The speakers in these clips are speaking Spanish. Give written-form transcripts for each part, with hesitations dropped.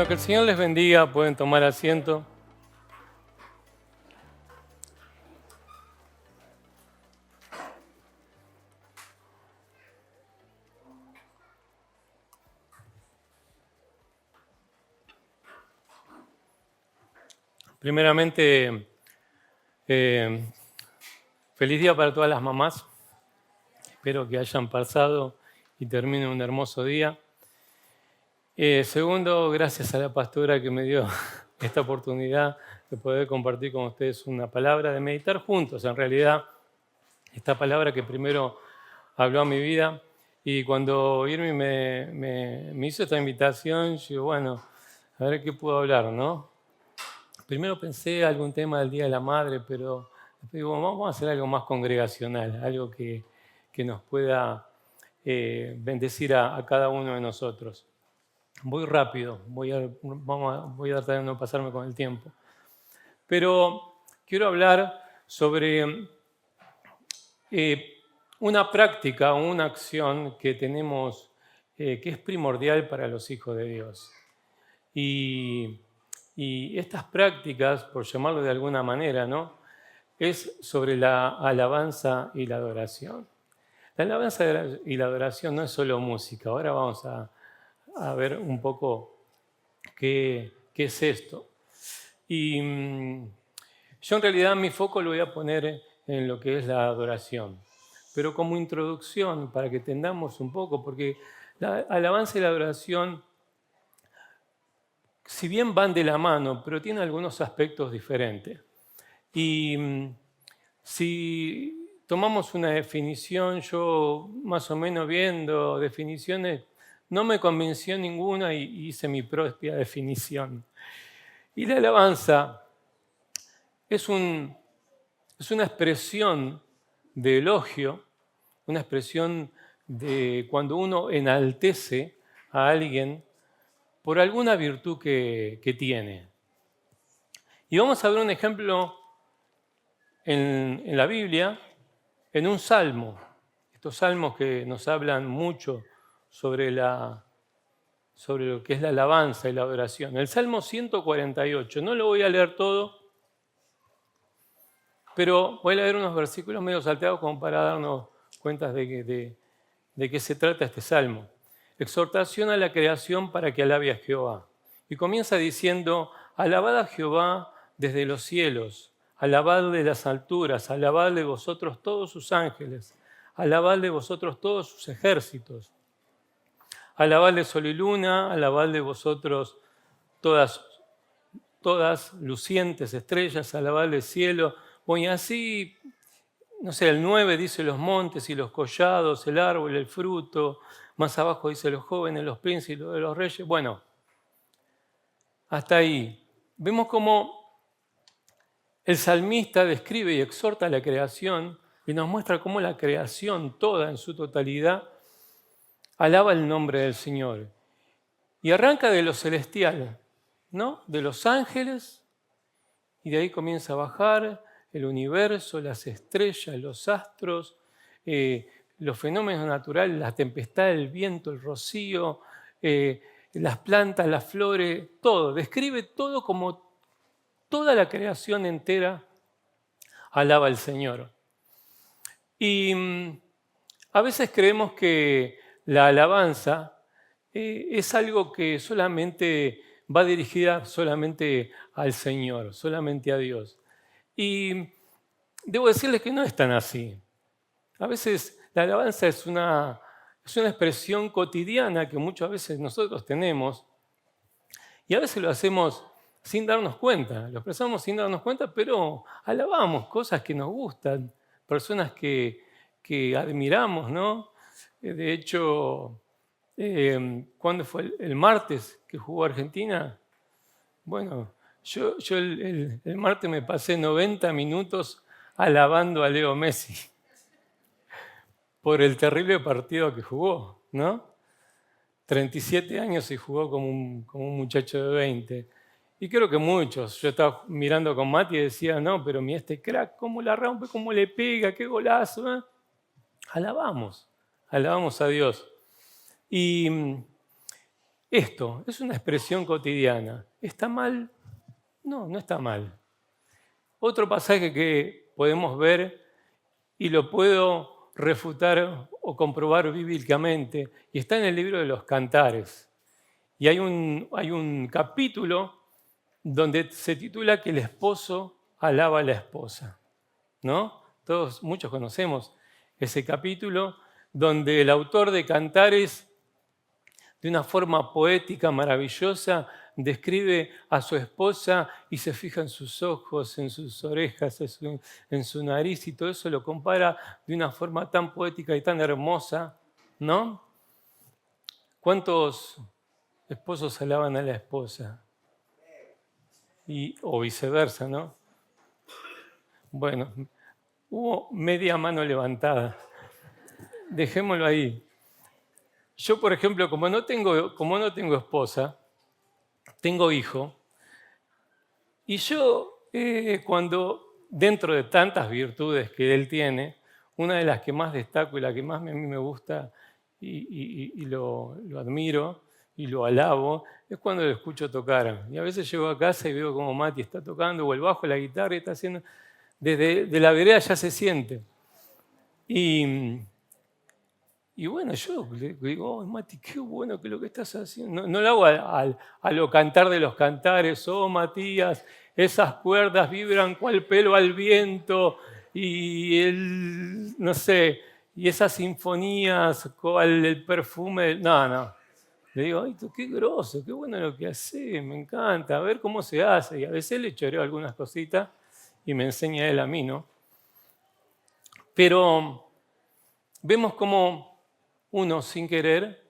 Bueno, que el Señor les bendiga, pueden tomar asiento. Primeramente, feliz día para todas las mamás. Espero que hayan pasado y terminen un hermoso día. Segundo, gracias a la pastora que me dio esta oportunidad de poder compartir con ustedes una palabra, de meditar juntos. En realidad, esta palabra que primero habló a mi vida, y cuando Irmi me hizo esta invitación, yo digo, bueno, a ver qué puedo hablar, ¿no? Primero pensé algún tema del Día de la Madre, pero después digo, vamos a hacer algo más congregacional, algo que nos pueda bendecir a cada uno de nosotros. Voy rápido, voy a tratar de no pasarme con el tiempo. Pero quiero hablar sobre una práctica o una acción que tenemos que es primordial para los hijos de Dios. Y estas prácticas, por llamarlo de alguna manera, ¿no?, es sobre la alabanza y la adoración. La alabanza y la adoración no es solo música. Ahora vamos a ver un poco qué es esto. Y yo en realidad mi foco lo voy a poner en lo que es la adoración. Pero como introducción, para que entendamos un poco, porque la alabanza y la adoración, si bien van de la mano, pero tienen algunos aspectos diferentes. Y si tomamos una definición, yo más o menos viendo definiciones, no me convenció ninguna y hice mi propia definición. Y la alabanza es una expresión de elogio, una expresión de cuando uno enaltece a alguien por alguna virtud que tiene. Y vamos a ver un ejemplo en la Biblia, en un salmo. Estos salmos que nos hablan mucho sobre lo que es la alabanza y la adoración. El Salmo 148, no lo voy a leer todo, pero voy a leer unos versículos medio salteados como para darnos cuenta de qué se trata este salmo. Exhortación a la creación para que alabe a Jehová. Y comienza diciendo, alabad a Jehová desde los cielos, alabadle las alturas, alabadle vosotros todos sus ángeles, alabadle vosotros todos sus ejércitos, alabadle sol y luna, alabadle vosotros todas lucientes estrellas, alabadle el cielo. Bueno, y así, no sé, el 9 dice los montes y los collados, el árbol, el fruto. Más abajo dice los jóvenes, los príncipes, los reyes. Bueno, hasta ahí. Vemos cómo el salmista describe y exhorta a la creación y nos muestra cómo la creación toda en su totalidad alaba el nombre del Señor. Y arranca de lo celestial, ¿no?, de los ángeles, y de ahí comienza a bajar el universo, las estrellas, los astros, los fenómenos naturales, la tempestad, el viento, el rocío, las plantas, las flores, todo. Describe todo como toda la creación entera alaba al Señor. Y a veces creemos que la alabanza es algo que solamente va dirigida solamente al Señor, solamente a Dios. Y debo decirles que no es tan así. A veces la alabanza es una expresión cotidiana que muchas veces nosotros tenemos y a veces lo hacemos sin darnos cuenta, lo expresamos sin darnos cuenta, pero alabamos cosas que nos gustan, personas que admiramos, ¿no? De hecho, ¿cuándo fue? El martes que jugó Argentina. Bueno, yo el martes me pasé 90 minutos alabando a Leo Messi por el terrible partido que jugó, ¿no? 37 años y jugó como un muchacho de 20. Y creo que muchos. Yo estaba mirando con Mati y decía, no, pero mira este crack, cómo la rompe, cómo le pega, qué golazo. ¿Eh? Alabamos a Dios. Y esto es una expresión cotidiana. ¿Está mal? No, no está mal. Otro pasaje que podemos ver y lo puedo refutar o comprobar bíblicamente, y está en el libro de los Cantares. Y hay un capítulo donde se titula que el esposo alaba a la esposa, ¿no? Muchos conocemos ese capítulo donde el autor de Cantares, de una forma poética maravillosa, describe a su esposa y se fija en sus ojos, en sus orejas, en su nariz, y todo eso lo compara de una forma tan poética y tan hermosa, ¿no? ¿Cuántos esposos alaban a la esposa? O viceversa, ¿no? Bueno, hubo media mano levantada. Dejémoslo ahí. Yo, por ejemplo, como no tengo esposa, tengo hijo, y yo cuando, dentro de tantas virtudes que él tiene, una de las que más destaco y la que más a mí me gusta y lo admiro y lo alabo, es cuando lo escucho tocar. Y a veces llego a casa y veo como Mati está tocando, o el bajo, la guitarra, y está haciendo... Desde de la vereda ya se siente. Y bueno, yo le digo, oh, Mati, qué bueno que lo que estás haciendo. No, no lo hago a lo cantar de los cantares, oh Matías, esas cuerdas vibran cual pelo al viento, y no sé, y esas sinfonías, cual el perfume. No, no. Le digo, ay, tú, qué groso, qué bueno lo que haces, me encanta, a ver cómo se hace. Y a veces le choreo algunas cositas y me enseña él a mí, ¿no? Pero vemos cómo uno, sin querer,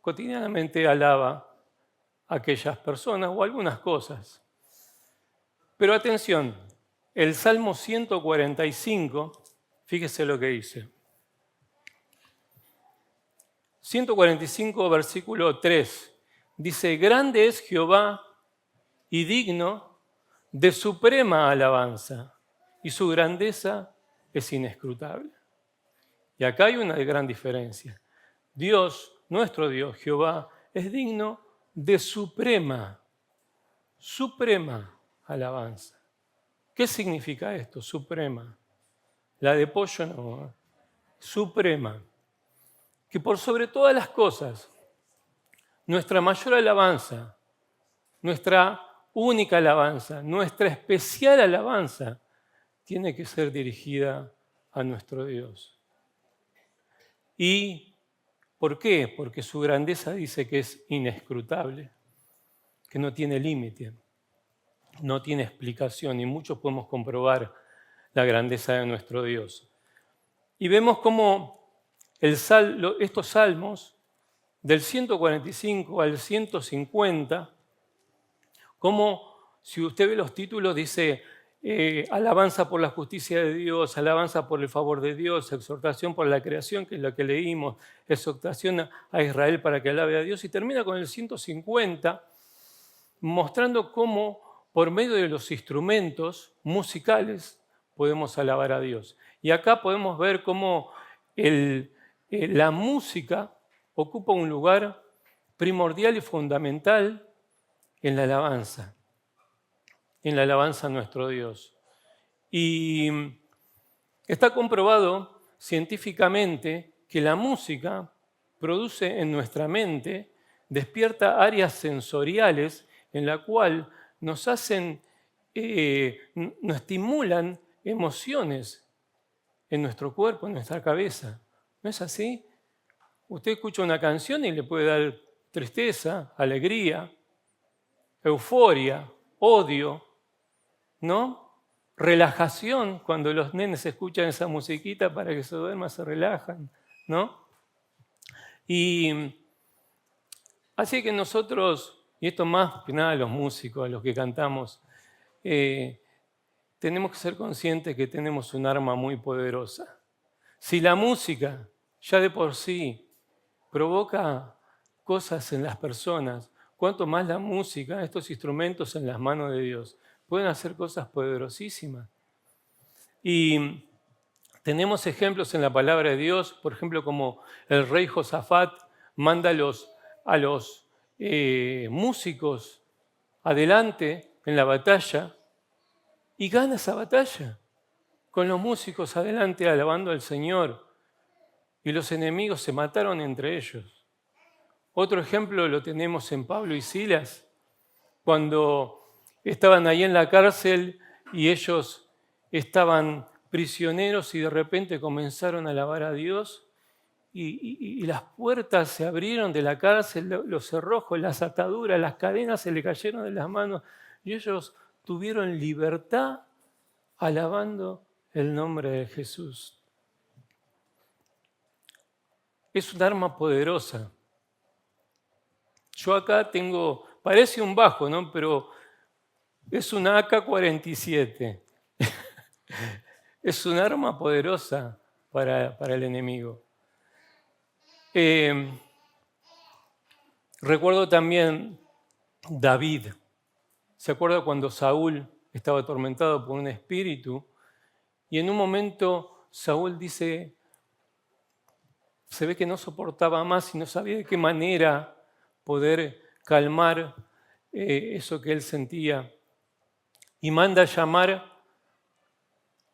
cotidianamente alaba a aquellas personas o algunas cosas. Pero atención, el Salmo 145, fíjese lo que dice. 145, versículo 3, dice, grande es Jehová y digno de suprema alabanza, y su grandeza es inescrutable. Y acá hay una gran diferencia. Dios, nuestro Dios, Jehová, es digno de suprema alabanza. ¿Qué significa esto? Suprema. La de pollo no. Suprema. Que por sobre todas las cosas, nuestra mayor alabanza, nuestra única alabanza, nuestra especial alabanza, tiene que ser dirigida a nuestro Dios. ¿Y por qué? Porque su grandeza dice que es inescrutable, que no tiene límite, no tiene explicación, y muchos podemos comprobar la grandeza de nuestro Dios. Y vemos cómo estos salmos, del 145 al 150, como si usted ve los títulos, dice alabanza por la justicia de Dios, alabanza por el favor de Dios, exhortación por la creación, que es lo que leímos, exhortación a Israel para que alabe a Dios, y termina con el 150, mostrando cómo por medio de los instrumentos musicales podemos alabar a Dios. Y acá podemos ver cómo la música ocupa un lugar primordial y fundamental en la alabanza a nuestro Dios. Y está comprobado científicamente que la música produce en nuestra mente, despierta áreas sensoriales en la cual nos estimulan emociones en nuestro cuerpo, en nuestra cabeza. ¿No es así? Usted escucha una canción y le puede dar tristeza, alegría, euforia, odio, ¿no? Relajación, cuando los nenes escuchan esa musiquita para que se duerman, se relajan, ¿no? Y así que nosotros, y esto más que nada los músicos, los que cantamos, tenemos que ser conscientes que tenemos un arma muy poderosa. Si la música ya de por sí provoca cosas en las personas, cuanto más la música, estos instrumentos en las manos de Dios, pueden hacer cosas poderosísimas. Y tenemos ejemplos en la palabra de Dios, por ejemplo, como el rey Josafat manda a los músicos adelante en la batalla y gana esa batalla con los músicos adelante alabando al Señor y los enemigos se mataron entre ellos. Otro ejemplo lo tenemos en Pablo y Silas, cuando estaban ahí en la cárcel y ellos estaban prisioneros y de repente comenzaron a alabar a Dios y las puertas se abrieron de la cárcel, los cerrojos, las ataduras, las cadenas se le cayeron de las manos y ellos tuvieron libertad alabando el nombre de Jesús. Es un arma poderosa. Yo acá tengo, parece un bajo, ¿no? Pero es una AK-47. Es un arma poderosa para el enemigo. Recuerdo también David. ¿Se acuerda cuando Saúl estaba atormentado por un espíritu? Y en un momento Saúl dice, se ve que no soportaba más y no sabía de qué manera poder calmar eso que él sentía. Y manda a llamar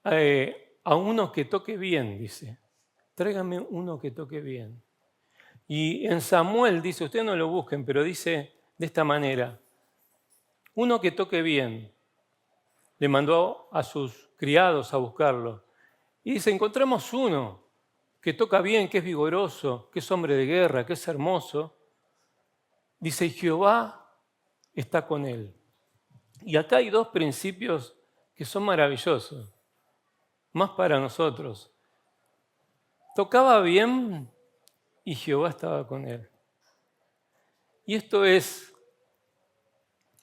a uno que toque bien, dice. Tráigame uno que toque bien. Y en Samuel dice, ustedes no lo busquen, pero dice de esta manera, uno que toque bien. Le mandó a sus criados a buscarlo. Y dice, encontramos uno que toca bien, que es vigoroso, que es hombre de guerra, que es hermoso. Dice, y Jehová está con él. Y acá hay dos principios que son maravillosos, más para nosotros. Tocaba bien y Jehová estaba con él. Y esto es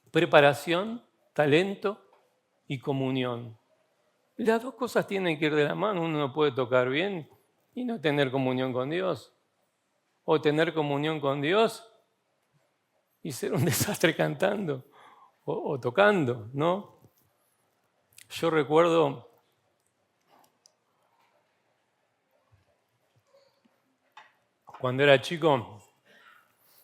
preparación, talento y comunión. Las dos cosas tienen que ir de la mano. Uno no puede tocar bien y no tener comunión con Dios. O tener comunión con Dios y ser un desastre cantando o tocando, ¿no? Yo recuerdo cuando era chico,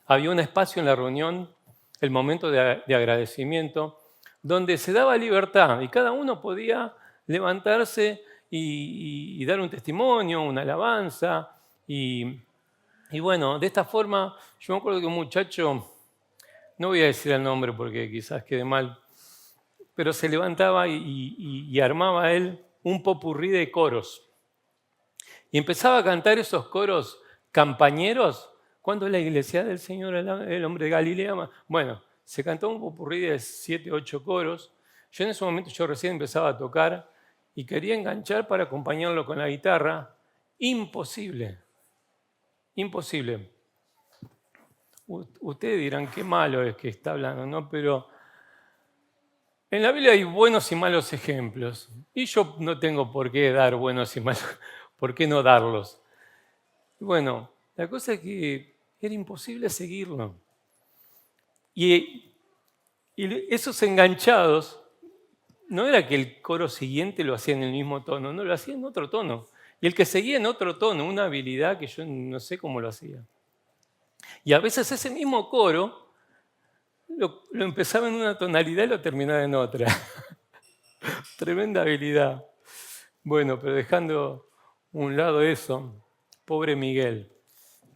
había un espacio en la reunión, el momento de agradecimiento, donde se daba libertad y cada uno podía levantarse y dar un testimonio, una alabanza. Y bueno, de esta forma, yo me acuerdo que un muchacho, no voy a decir el nombre porque quizás quede mal, pero se levantaba y armaba él un popurrí de coros. Y empezaba a cantar esos coros campañeros. ¿Cuándo la iglesia del Señor, el hombre de Galilea? Bueno, se cantó un popurrí de 7, 8 coros. Yo en ese momento, yo recién empezaba a tocar y quería enganchar para acompañarlo con la guitarra. Imposible, imposible. Ustedes dirán qué malo es que está hablando, ¿no? Pero en la Biblia hay buenos y malos ejemplos. Y yo no tengo por qué dar buenos y malos, por qué no darlos. Bueno, la cosa es que era imposible seguirlo. Y esos enganchados, no era que el coro siguiente lo hacía en el mismo tono, no, lo hacía en otro tono. Y el que seguía en otro tono, una habilidad que yo no sé cómo lo hacía. Y a veces ese mismo coro lo empezaba en una tonalidad y lo terminaba en otra. Tremenda habilidad. Bueno, pero dejando un lado eso, pobre Miguel.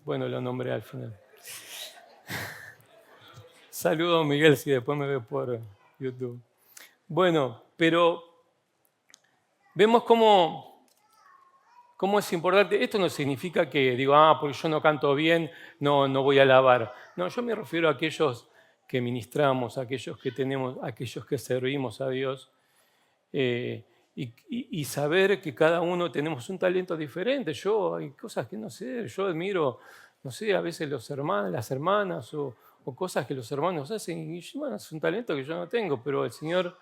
Bueno, lo nombré al final. Saludos, Miguel, si después me ve por YouTube. Bueno, pero vemos cómo es importante. Esto no significa que digo, porque yo no canto bien, no voy a alabar. No, yo me refiero a aquellos que ministramos, a aquellos que tenemos, a aquellos que servimos a Dios. Y saber que cada uno tenemos un talento diferente. Yo hay cosas que no sé, yo admiro, no sé, a veces los hermanos, las hermanas o cosas que los hermanos hacen y bueno, es un talento que yo no tengo, pero el Señor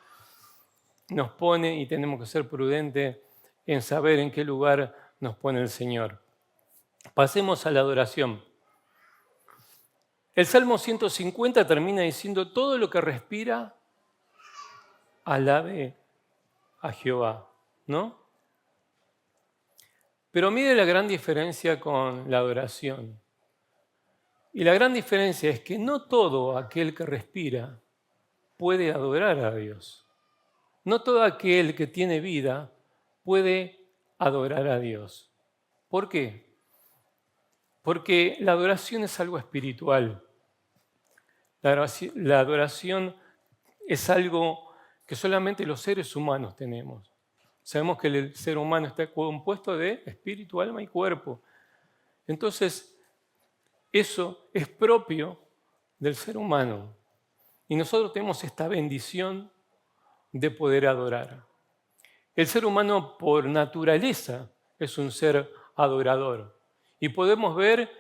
nos pone y tenemos que ser prudentes en saber en qué lugar nos pone el Señor. Pasemos a la adoración. El Salmo 150 termina diciendo, todo lo que respira, alabe a Jehová, ¿no? Pero mire la gran diferencia con la adoración. Y la gran diferencia es que no todo aquel que respira puede adorar a Dios. No todo aquel que tiene vida puede adorar a Dios. ¿Por qué? Porque la adoración es algo espiritual. La adoración es algo que solamente los seres humanos tenemos. Sabemos que el ser humano está compuesto de espíritu, alma y cuerpo. Entonces, eso es propio del ser humano. Y nosotros tenemos esta bendición de poder adorar. El ser humano por naturaleza es un ser adorador. Y podemos ver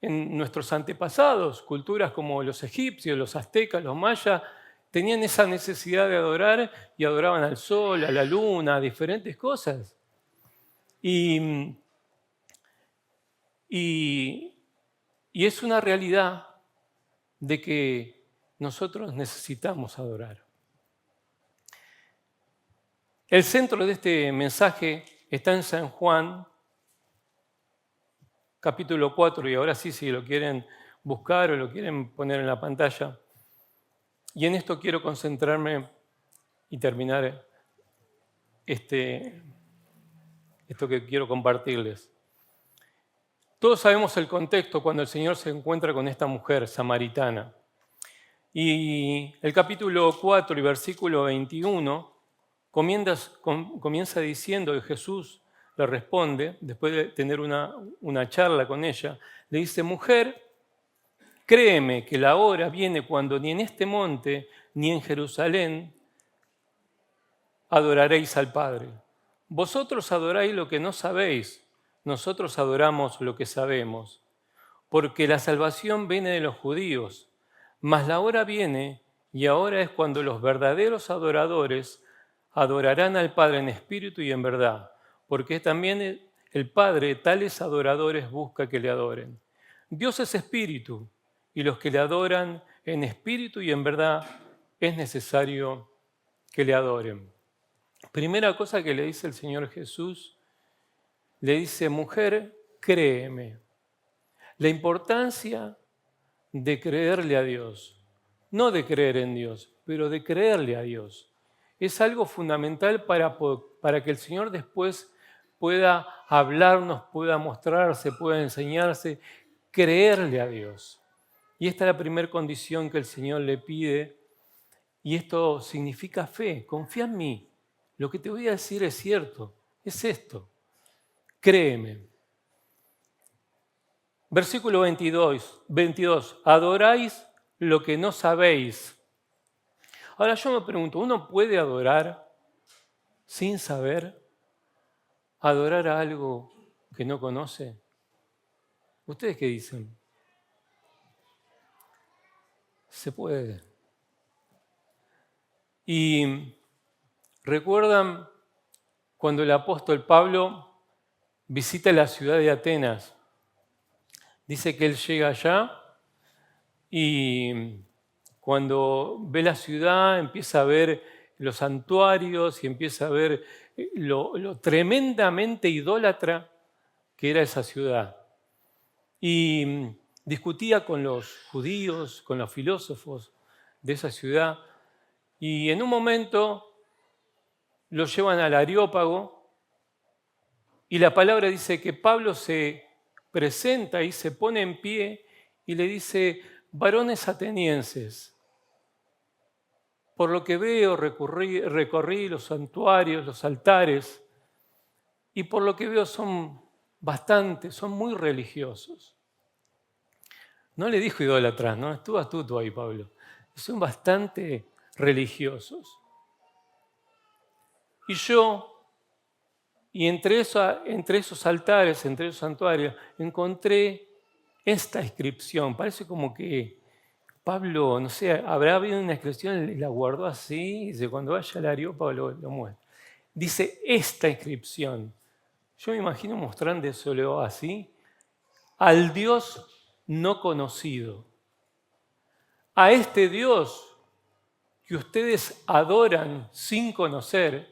en nuestros antepasados, culturas como los egipcios, los aztecas, los mayas, tenían esa necesidad de adorar y adoraban al sol, a la luna, a diferentes cosas. Y es una realidad de que nosotros necesitamos adorar. El centro de este mensaje está en San Juan, capítulo 4, y ahora sí, si lo quieren buscar o lo quieren poner en la pantalla. Y en esto quiero concentrarme y terminar esto que quiero compartirles. Todos sabemos el contexto cuando el Señor se encuentra con esta mujer samaritana. Y el capítulo 4 y versículo 21 comienza diciendo que Jesús le responde, después de tener una charla con ella, le dice: mujer, créeme que la hora viene cuando ni en este monte ni en Jerusalén adoraréis al Padre. Vosotros adoráis lo que no sabéis, nosotros adoramos lo que sabemos, porque la salvación viene de los judíos, mas la hora viene y ahora es cuando los verdaderos adoradores adorarán al Padre en espíritu y en verdad, porque también el Padre tales adoradores busca que le adoren. Dios es espíritu, y los que le adoran en espíritu y en verdad es necesario que le adoren. Primera cosa que le dice el Señor Jesús, le dice: mujer, créeme. La importancia de creerle a Dios, no de creer en Dios, pero de creerle a Dios. Es algo fundamental para que el Señor después pueda hablarnos, pueda mostrarse, pueda enseñarse, creerle a Dios. Y esta es la primera condición que el Señor le pide, y esto significa fe. Confía en mí, lo que te voy a decir es cierto, es esto, créeme. Versículo 22, adoráis lo que no sabéis. Ahora yo me pregunto, ¿uno puede adorar sin saber? ¿Adorar a algo que no conoce? ¿Ustedes qué dicen? Se puede. Y recuerdan cuando el apóstol Pablo visita la ciudad de Atenas. Dice que él llega allá y cuando ve la ciudad empieza a ver los santuarios y empieza a ver lo tremendamente idólatra que era esa ciudad. Y discutía con los judíos, con los filósofos de esa ciudad, y en un momento lo llevan al Areópago y la palabra dice que Pablo se presenta y se pone en pie y le dice: varones atenienses, por lo que veo recorrí los santuarios, los altares, y por lo que veo son muy religiosos. No le dijo idólatras, ¿no? Estuvo astuto ahí Pablo. Son bastante religiosos. Y entre esos altares, entre esos santuarios, encontré esta inscripción. Parece como que Pablo, no sé, habrá habido una inscripción y la guardó así, y dice, cuando vaya al Areópago lo muestra. Dice esta inscripción. Yo me imagino mostrándoselo así: al Dios no conocido. A este Dios que ustedes adoran sin conocer,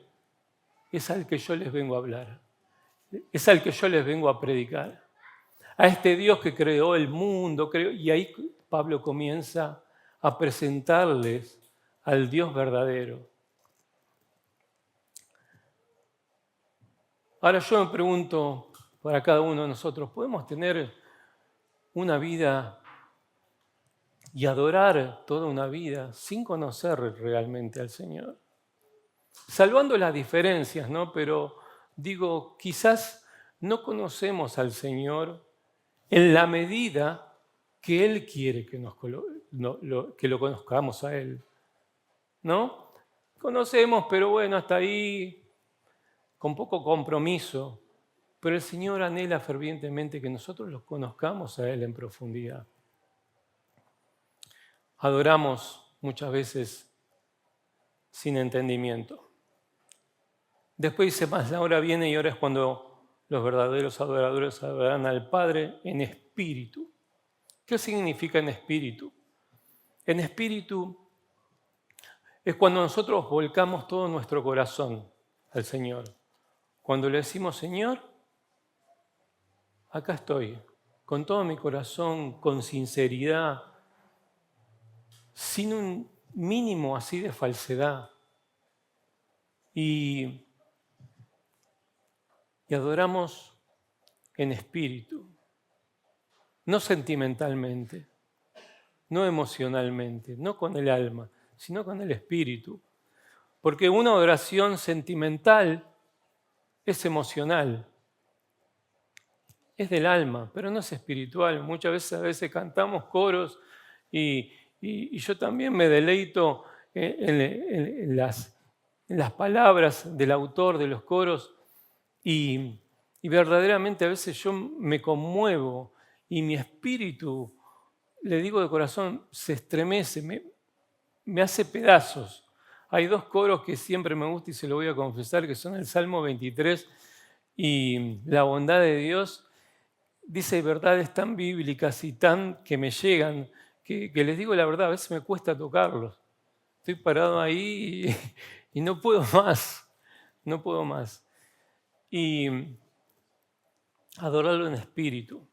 es al que yo les vengo a hablar, es al que yo les vengo a predicar. a este Dios que creó el mundo. Y ahí Pablo comienza a presentarles al Dios verdadero. Ahora yo me pregunto para cada uno de nosotros, ¿podemos tener una vida y adorar toda una vida sin conocer realmente al Señor? Salvando las diferencias, ¿no? Pero digo, quizás no conocemos al Señor en la medida que Él quiere que lo conozcamos a Él, ¿no? Conocemos, pero bueno, hasta ahí, con poco compromiso. Pero el Señor anhela fervientemente que nosotros los conozcamos a Él en profundidad. Adoramos muchas veces sin entendimiento. Después dice más, la hora viene y ahora es cuando los verdaderos adoradores adorarán al Padre en espíritu. ¿Qué significa en espíritu? En espíritu es cuando nosotros volcamos todo nuestro corazón al Señor. Cuando le decimos, Señor, acá estoy, con todo mi corazón, con sinceridad, sin un mínimo así de falsedad. Y adoramos en espíritu, no sentimentalmente, no emocionalmente, no con el alma, sino con el espíritu. Porque una adoración sentimental es emocional, es del alma, pero no es espiritual. Muchas veces cantamos coros y yo también me deleito en las palabras del autor de los coros y verdaderamente a veces yo me conmuevo y mi espíritu, le digo de corazón, se estremece, me hace pedazos. Hay dos coros que siempre me gusta y se lo voy a confesar, que son el Salmo 23 y la bondad de Dios. Dice verdades tan bíblicas y tan que me llegan, que les digo la verdad, a veces me cuesta tocarlos. Estoy parado ahí y no puedo más, no puedo más. Y adorarlo en espíritu,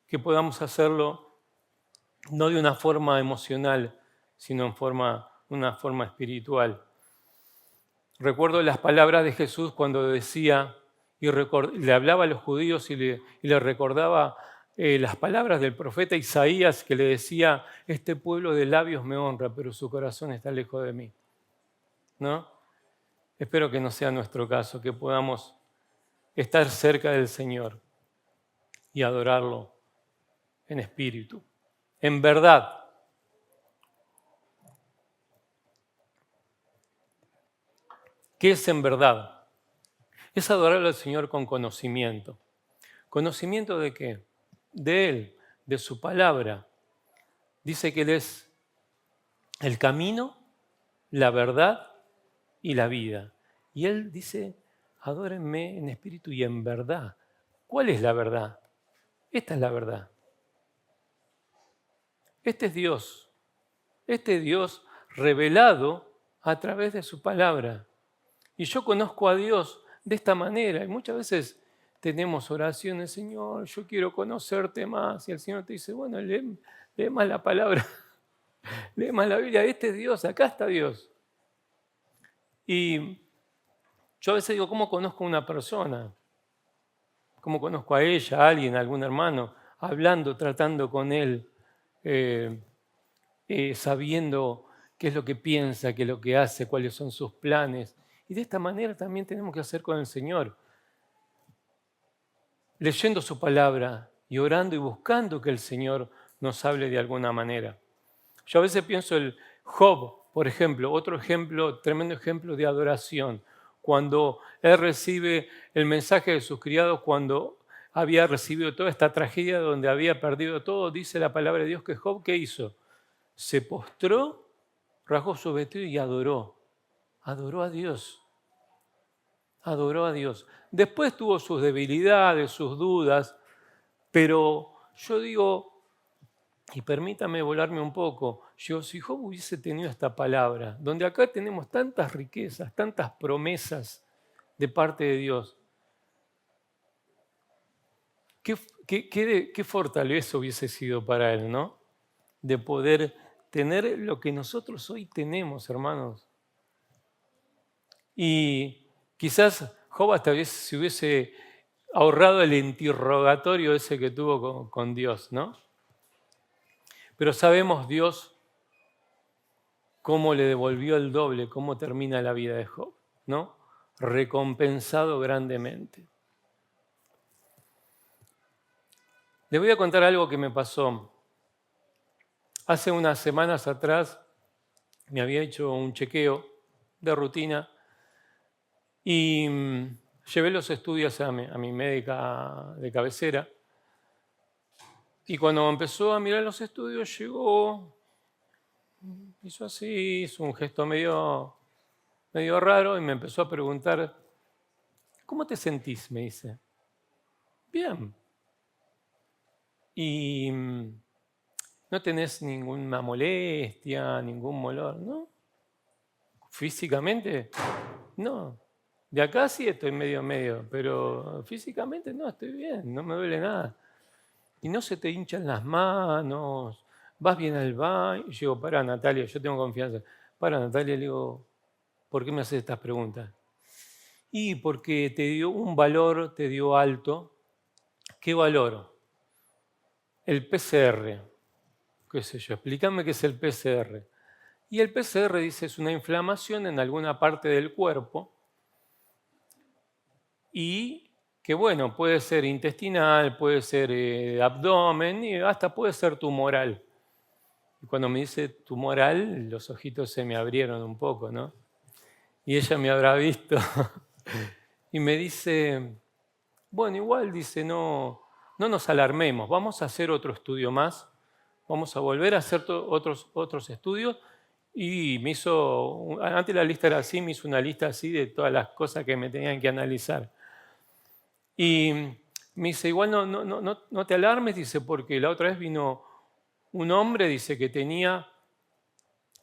que podamos hacerlo no de una forma emocional, sino en una forma espiritual. Recuerdo las palabras de Jesús cuando decía, le hablaba a los judíos y le recordaba las palabras del profeta Isaías que le decía, este pueblo de labios me honra, pero su corazón está lejos de mí. ¿No? Espero que no sea nuestro caso, que podamos estar cerca del Señor y adorarlo en espíritu, en verdad. ¿Qué es en verdad? Es adorarlo al Señor con conocimiento. ¿Conocimiento de qué? De Él, de su palabra. Dice que Él es el camino, la verdad y la vida. Y Él dice, adórenme en espíritu y en verdad. ¿Cuál es la verdad? Esta es la verdad. Este es Dios. Este Dios revelado a través de su palabra. Y yo conozco a Dios de esta manera. Y muchas veces tenemos oraciones, Señor, yo quiero conocerte más. Y el Señor te dice, bueno, lee más la palabra, lee más la Biblia. Este es Dios, acá está Dios. Y yo a veces digo, ¿cómo conozco a una persona? ¿Cómo conozco a ella, a alguien, a algún hermano? Hablando, tratando con él, sabiendo qué es lo que piensa, qué es lo que hace, cuáles son sus planes. Y de esta manera también tenemos que hacer con el Señor. Leyendo su palabra y orando y buscando que el Señor nos hable de alguna manera. Yo a veces pienso el Job, por ejemplo, otro ejemplo, tremendo ejemplo de adoración. Cuando él recibe el mensaje de sus criados, cuando había recibido toda esta tragedia donde había perdido todo, dice la palabra de Dios que Job, ¿qué hizo? Se postró, rasgó su vestido y adoró. Adoró a Dios. Adoró a Dios. Después tuvo sus debilidades, sus dudas, pero yo digo, y permítame volarme un poco, si Job hubiese tenido esta palabra, donde acá tenemos tantas riquezas, tantas promesas de parte de Dios, qué fortaleza hubiese sido para él, ¿no? De poder tener lo que nosotros hoy tenemos, hermanos. Y quizás Job hasta se hubiese ahorrado el interrogatorio ese que tuvo con Dios, ¿no? Pero sabemos Dios cómo le devolvió el doble, cómo termina la vida de Job, ¿no? Recompensado grandemente. Les voy a contar algo que me pasó. Hace unas semanas atrás me había hecho un chequeo de rutina y llevé los estudios a mi médica de cabecera. Y cuando empezó a mirar los estudios, llegó, hizo así, hizo un gesto medio raro y me empezó a preguntar, ¿cómo te sentís? Me dice. Bien. Y no tenés ninguna molestia, ningún dolor, ¿no? Físicamente, no. De acá sí estoy medio, pero físicamente no, estoy bien, no me duele nada. Y no se te hinchan las manos, vas bien al baño. Y yo digo, para Natalia, yo tengo confianza. Para Natalia, le digo, ¿por qué me haces estas preguntas? Y porque te dio un valor, te dio alto. ¿Qué valor? El PCR. ¿Qué sé yo? Explícame qué es el PCR. Y el PCR dice es una inflamación en alguna parte del cuerpo y que bueno, puede ser intestinal, puede ser abdomen y hasta puede ser tumoral. Y cuando me dice tumoral, los ojitos se me abrieron un poco, ¿no? Y ella me habrá visto y me dice, bueno, igual dice, no nos alarmemos, vamos a hacer otro estudio más, vamos a volver a hacer otros estudios. Y me hizo, antes la lista era así, me hizo una lista así de todas las cosas que me tenían que analizar. Y me dice, igual no te alarmes, dice, porque la otra vez vino un hombre, dice, que tenía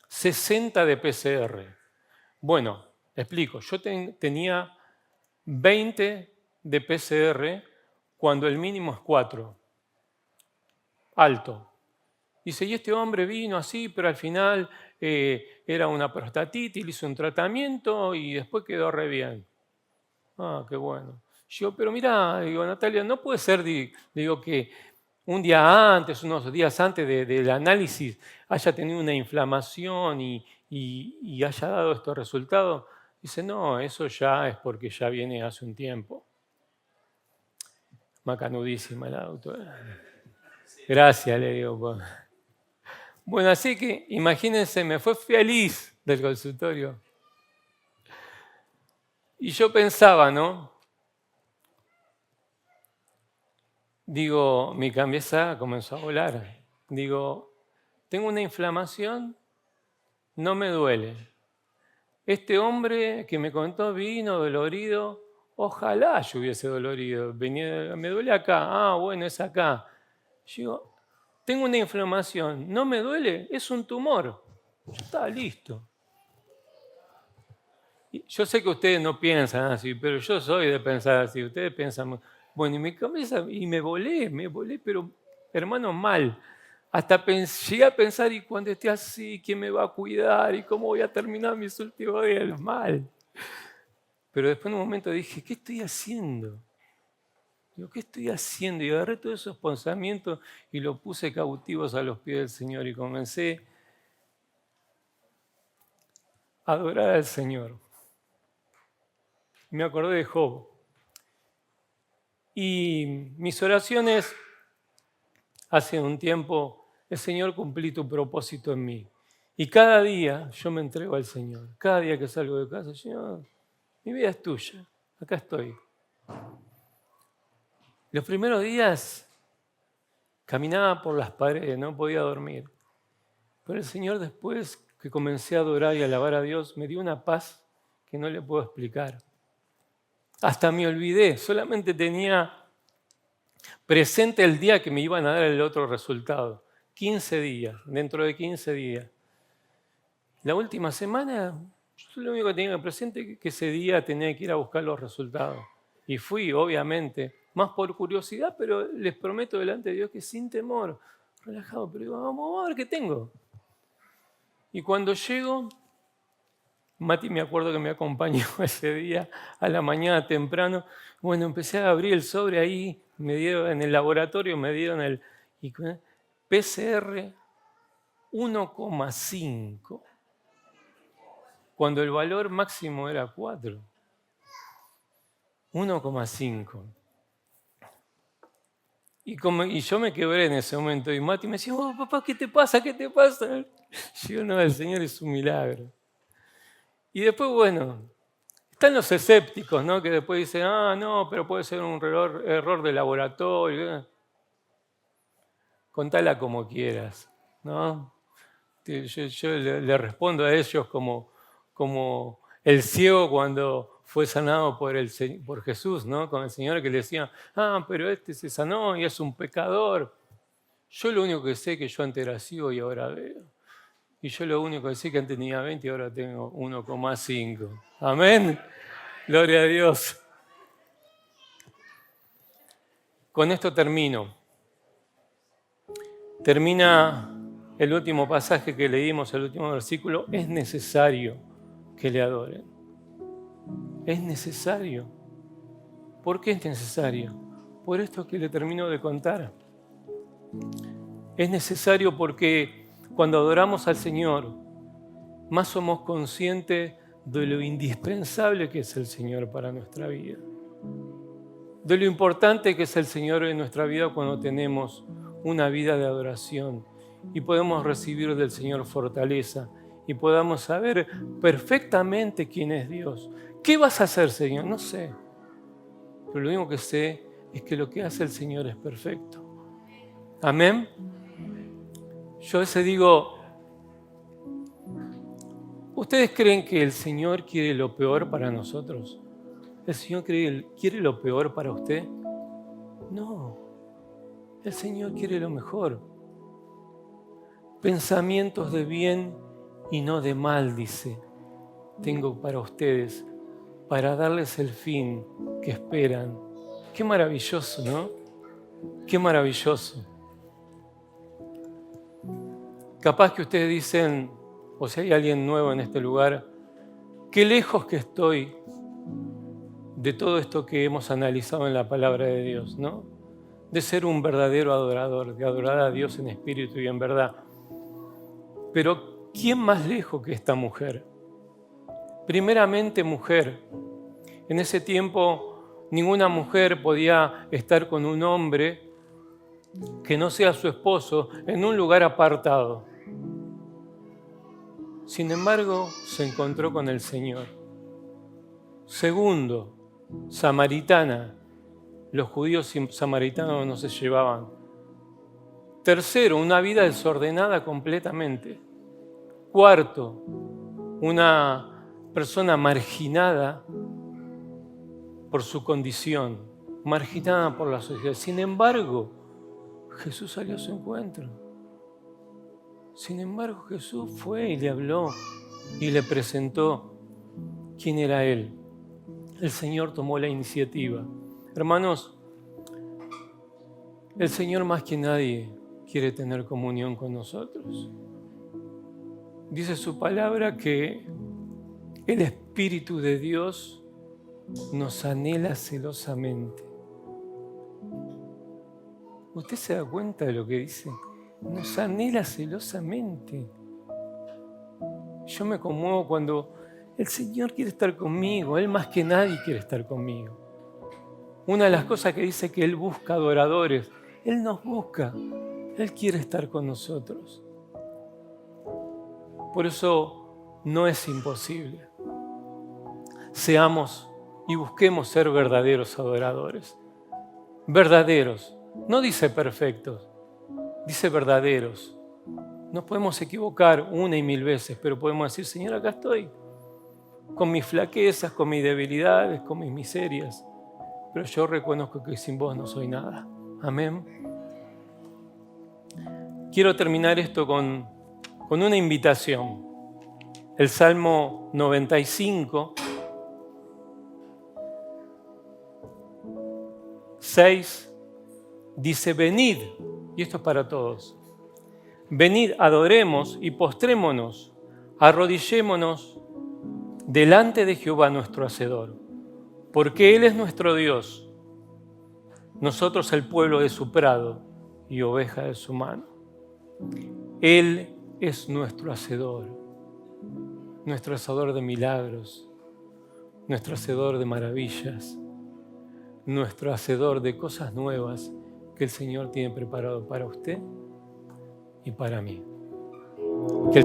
60 de PCR. Bueno, explico, yo tenía 20 de PCR cuando el mínimo es 4. Alto. Dice, y este hombre vino así, pero al final era una prostatitis, le hizo un tratamiento y después quedó re bien. Ah, qué bueno. Yo, pero mira, digo, Natalia, no puede ser, digo, que un día antes, unos días antes del análisis, haya tenido una inflamación y haya dado estos resultados. Dice, no, eso ya es porque ya viene hace un tiempo. Macanudísima la doctora. Gracias, le digo. Bueno, así que imagínense, me fue feliz del consultorio. Y yo pensaba, ¿no? Digo, mi cabeza comenzó a volar. Digo, tengo una inflamación, no me duele. Este hombre que me contó vino dolorido, ojalá yo hubiese dolorido. Me duele acá, ah, bueno, es acá. Yo digo, tengo una inflamación, no me duele, es un tumor. Yo estaba listo. Yo sé que ustedes no piensan así, pero yo soy de pensar así. Ustedes piensan, bueno, y mi cabeza, y me volé, pero hermano, mal. Hasta llegué a pensar, y cuando esté así, ¿quién me va a cuidar? ¿Y cómo voy a terminar mis últimos días? Mal. Pero después en un momento dije, ¿qué estoy haciendo? Digo, ¿qué estoy haciendo? Y agarré todos esos pensamientos y los puse cautivos a los pies del Señor y comencé a adorar al Señor. Me acordé de Job. Y mis oraciones, hace un tiempo, el Señor, cumplí tu propósito en mí. Y cada día yo me entrego al Señor. Cada día que salgo de casa, Señor, mi vida es tuya. Acá estoy. Los primeros días caminaba por las paredes, no podía dormir. Pero el Señor, después que comencé a adorar y alabar a Dios, me dio una paz que no le puedo explicar. Hasta me olvidé, solamente tenía presente el día que me iban a dar el otro resultado. 15 días, dentro de 15 días. La última semana, yo lo único que tenía presente es que ese día tenía que ir a buscar los resultados. Y fui, obviamente, más por curiosidad, pero les prometo delante de Dios que sin temor, relajado, pero digo, vamos a ver qué tengo. Y cuando llego, Mati me acuerdo que me acompañó ese día a la mañana temprano. Bueno, empecé a abrir el sobre ahí, me dieron en el laboratorio, me dieron el PCR 1,5, cuando el valor máximo era 4. 1,5. Y yo me quebré en ese momento. Y Mati me decía, oh, papá, ¿qué te pasa? ¿Qué te pasa? Yo, no, el Señor es un milagro. Y después, bueno, están los escépticos, ¿no? Que después dicen, no, pero puede ser un error de laboratorio. Contala como quieras, ¿no? Yo le respondo a ellos como el ciego cuando fue sanado por Jesús, ¿no? Con el Señor que le decía, pero este se sanó y es un pecador. Yo lo único que sé es que yo antes era ciego y ahora veo. Y yo lo único que sé es que antes tenía 20 y ahora tengo 1,5. Amén. Gloria a Dios. Con esto termino. Termina el último pasaje que leímos, el último versículo. Es necesario que le adoren. Es necesario. ¿Por qué es necesario? Por esto que le termino de contar. Es necesario porque cuando adoramos al Señor, más somos conscientes de lo indispensable que es el Señor para nuestra vida. De lo importante que es el Señor en nuestra vida cuando tenemos una vida de adoración y podemos recibir del Señor fortaleza y podamos saber perfectamente quién es Dios. ¿Qué vas a hacer, Señor? No sé. Pero lo único que sé es que lo que hace el Señor es perfecto. Amén. Yo a veces digo, ¿ustedes creen que el Señor quiere lo peor para nosotros? ¿El Señor quiere lo peor para usted? No, el Señor quiere lo mejor. Pensamientos de bien y no de mal, dice, tengo para ustedes, para darles el fin que esperan. Qué maravilloso, ¿no? Qué maravilloso. Capaz que ustedes dicen, o si hay alguien nuevo en este lugar, qué lejos que estoy de todo esto que hemos analizado en la palabra de Dios, ¿no? De ser un verdadero adorador, de adorar a Dios en espíritu y en verdad. Pero ¿quién más lejos que esta mujer? Primeramente mujer. En ese tiempo ninguna mujer podía estar con un hombre que no sea su esposo en un lugar apartado. Sin embargo, se encontró con el Señor. Segundo, samaritana. Los judíos y samaritanos no se llevaban. Tercero, una vida desordenada completamente. Cuarto, una persona marginada por su condición, marginada por la sociedad. Sin embargo, Jesús salió a su encuentro. Sin embargo, Jesús fue y le habló y le presentó quién era Él. El Señor tomó la iniciativa. Hermanos, el Señor más que nadie quiere tener comunión con nosotros. Dice su palabra que el Espíritu de Dios nos anhela celosamente. ¿Usted se da cuenta de lo que dice? Nos anhela celosamente. Yo me conmuevo cuando el Señor quiere estar conmigo. Él más que nadie quiere estar conmigo. Una de las cosas que dice que Él busca adoradores. Él nos busca. Él quiere estar con nosotros. Por eso no es imposible. Seamos y busquemos ser verdaderos adoradores. Verdaderos. No dice perfectos, dice verdaderos. Nos podemos equivocar una y mil veces, pero podemos decir, Señor, acá estoy. Con mis flaquezas, con mis debilidades, con mis miserias. Pero yo reconozco que sin vos no soy nada. Amén. Quiero terminar esto con una invitación. El Salmo 95 6 dice, venid, y esto es para todos, venid, adoremos y postrémonos, arrodillémonos delante de Jehová nuestro Hacedor, porque Él es nuestro Dios, nosotros el pueblo de su prado y oveja de su mano. Él es nuestro Hacedor de milagros, nuestro Hacedor de maravillas, nuestro Hacedor de cosas nuevas que el Señor tiene preparado para usted y para mí. Que